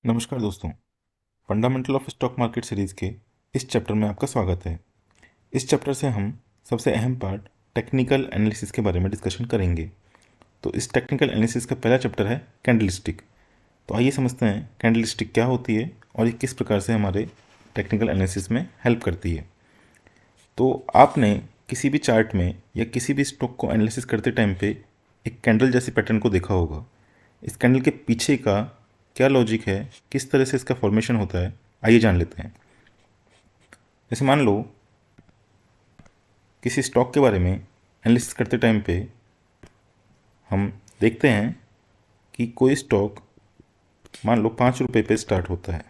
नमस्कार दोस्तों। Fundamental of stock market series के इस चैप्टर में आपका स्वागत है। इस चैप्टर से हम सबसे अहम पार्ट टेक्निकल एनालिसिस के बारे में डिस्कशन करेंगे। तो इस टेक्निकल एनालिसिस का पहला चैप्टर है कैंडलस्टिक। तो आइए समझते हैं कैंडलस्टिक क्या होती है और ये किस प्रकार से हमारे टेक्निकल एनालिसिस में हेल्प करती है। तो आपने किसी भी चार्ट में या किसी भी स्टॉक को एनालिसिस करते टाइम पे एक कैंडल जैसी पैटर्न को देखा होगा। इस कैंडल के पीछे का क्या लॉजिक है, किस तरह से इसका फॉर्मेशन होता है, आइए जान लेते हैं। जैसे मान लो किसी स्टॉक के बारे में एनालिसिस करते टाइम पे हम देखते हैं कि कोई स्टॉक मान लो 5 रुपये पे स्टार्ट होता है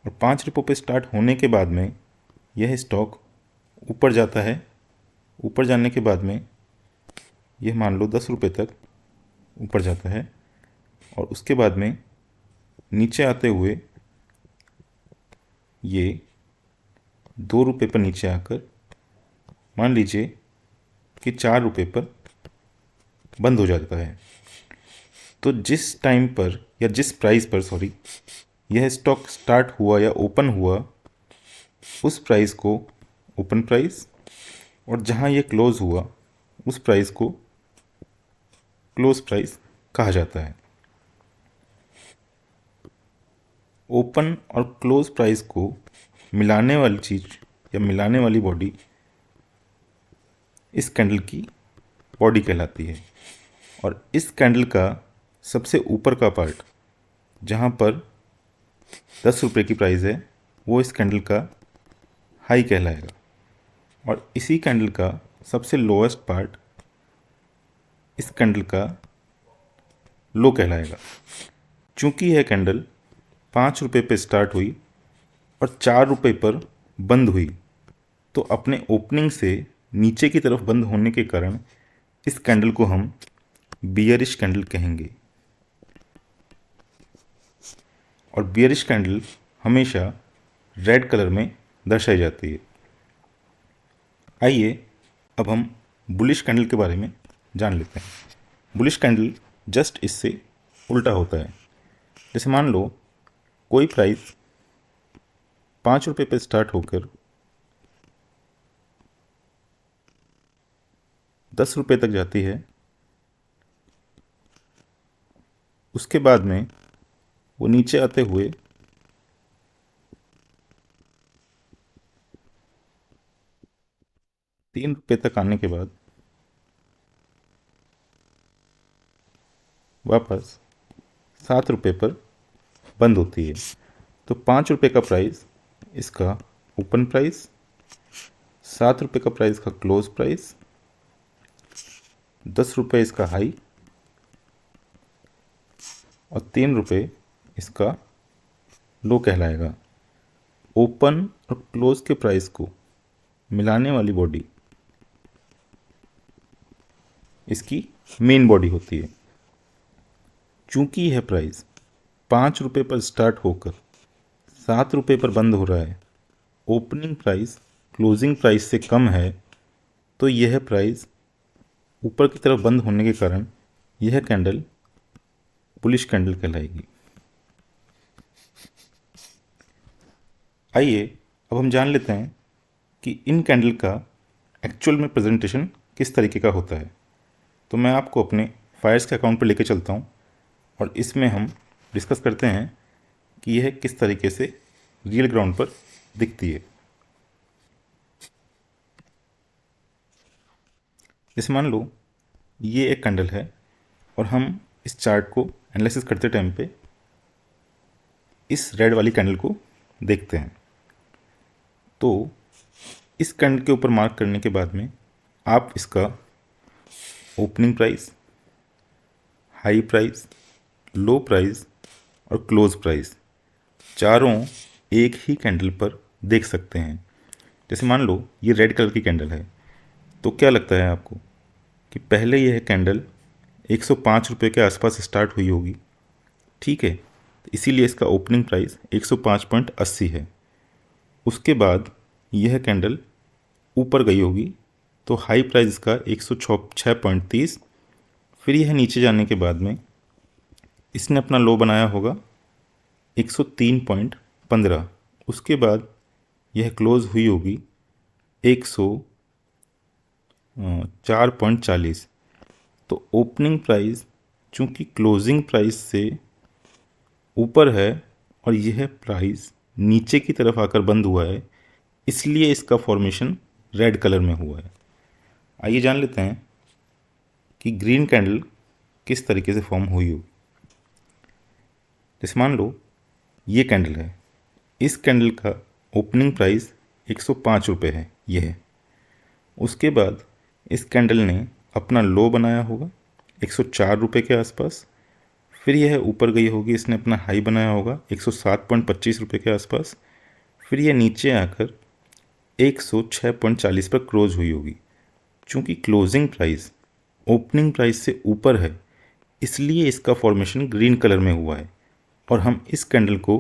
और 5 रुपये पे स्टार्ट होने के बाद में यह स्टॉक ऊपर जाता है। ऊपर जाने के बाद में यह मान लो 10 रुपये तक ऊपर जाता है और उसके बाद में नीचे आते हुए ये 2 रुपये पर नीचे आकर मान लीजिए कि 4 रुपये पर बंद हो जाता है। तो जिस टाइम पर या जिस प्राइस पर यह स्टॉक स्टार्ट हुआ या ओपन हुआ, उस प्राइस को ओपन प्राइस, और जहां यह क्लोज हुआ उस प्राइस को क्लोज प्राइस कहा जाता है। ओपन और क्लोज प्राइस को मिलाने वाली चीज़ या मिलाने वाली बॉडी इस कैंडल की बॉडी कहलाती है। और इस कैंडल का सबसे ऊपर का पार्ट जहाँ पर 10 रुपये की प्राइस है वो इस कैंडल का हाई कहलाएगा और इसी कैंडल का सबसे लोएस्ट पार्ट इस कैंडल का लो कहलाएगा। चूँकि यह कैंडल 5 रुपये पे स्टार्ट हुई और 4 रुपये पर बंद हुई, तो अपने ओपनिंग से नीचे की तरफ बंद होने के कारण इस कैंडल को हम बियरिश कैंडल कहेंगे। और बियरिश कैंडल हमेशा रेड कलर में दर्शाई जाती है। आइए अब हम बुलिश कैंडल के बारे में जान लेते हैं। बुलिश कैंडल जस्ट इससे उल्टा होता है। जैसे मान लो कोई प्राइस 5 रुपये पे स्टार्ट होकर 10 रुपये तक जाती है, उसके बाद में वो नीचे आते हुए 3 रुपये तक आने के बाद वापस 7 रुपये पर बंद होती है। तो 5 रुपये का प्राइस इसका ओपन प्राइस, 7 रुपये का प्राइस का क्लोज प्राइस, 10 रुपये इसका हाई और 3 रुपये इसका लो कहलाएगा। ओपन और क्लोज के प्राइस को मिलाने वाली बॉडी इसकी मेन बॉडी होती है। चूंकि यह प्राइस 5 रुपये पर स्टार्ट होकर 7 रुपये पर बंद हो रहा है, ओपनिंग प्राइस क्लोजिंग प्राइस से कम है, तो यह प्राइस ऊपर की तरफ बंद होने के कारण यह कैंडल बुलिश कैंडल कहलाएगी। आइए अब हम जान लेते हैं कि इन कैंडल का एक्चुअल में प्रेजेंटेशन किस तरीके का होता है। तो मैं आपको अपने फायर्स के अकाउंट पर लेके चलता हूँ और इसमें हम डिस्कस करते हैं कि यह किस तरीके से रियल ग्राउंड पर दिखती है। जैसे मान लो ये एक कैंडल है और हम इस चार्ट को एनालिसिस करते टाइम पे इस रेड वाली कैंडल को देखते हैं। तो इस कैंडल के ऊपर मार्क करने के बाद में आप इसका ओपनिंग प्राइस, हाई प्राइस, लो प्राइस और क्लोज प्राइस चारों एक ही कैंडल पर देख सकते हैं। जैसे मान लो ये रेड कलर की कैंडल है, तो क्या लगता है आपको कि पहले यह कैंडल 105 रुपये के आसपास स्टार्ट हुई होगी, ठीक है, तो इसीलिए इसका ओपनिंग प्राइस 105.80 है। उसके बाद यह कैंडल ऊपर गई होगी तो हाई प्राइस इसका 106.30, फिर यह नीचे जाने के बाद में इसने अपना लो बनाया होगा 103.15। उसके बाद यह क्लोज़ हुई होगी 104.40। तो ओपनिंग प्राइस चूँकि क्लोजिंग प्राइस से ऊपर है और यह प्राइस नीचे की तरफ आकर बंद हुआ है, इसलिए इसका फॉर्मेशन रेड कलर में हुआ है। आइए जान लेते हैं कि ग्रीन कैंडल किस तरीके से फॉर्म हुई होगी। जैसे मान लो ये कैंडल है, इस कैंडल का ओपनिंग प्राइस 105 रुपये है यह। उसके बाद इस कैंडल ने अपना लो बनाया होगा 104 रुपये के आसपास, फिर यह ऊपर गई होगी, इसने अपना हाई बनाया होगा 107.25 रुपये के आसपास, फिर यह नीचे आकर 106.40 पर क्लोज हुई होगी। चूँकि क्लोजिंग प्राइस ओपनिंग प्राइस से ऊपर है, इसलिए इसका फॉर्मेशन ग्रीन कलर में हुआ है और हम इस कैंडल को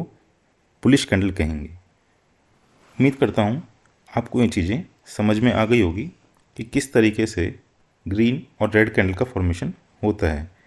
बुलिश कैंडल कहेंगे। उम्मीद करता हूँ आपको ये चीज़ें समझ में आ गई होगी कि किस तरीके से ग्रीन और रेड कैंडल का फॉर्मेशन होता है।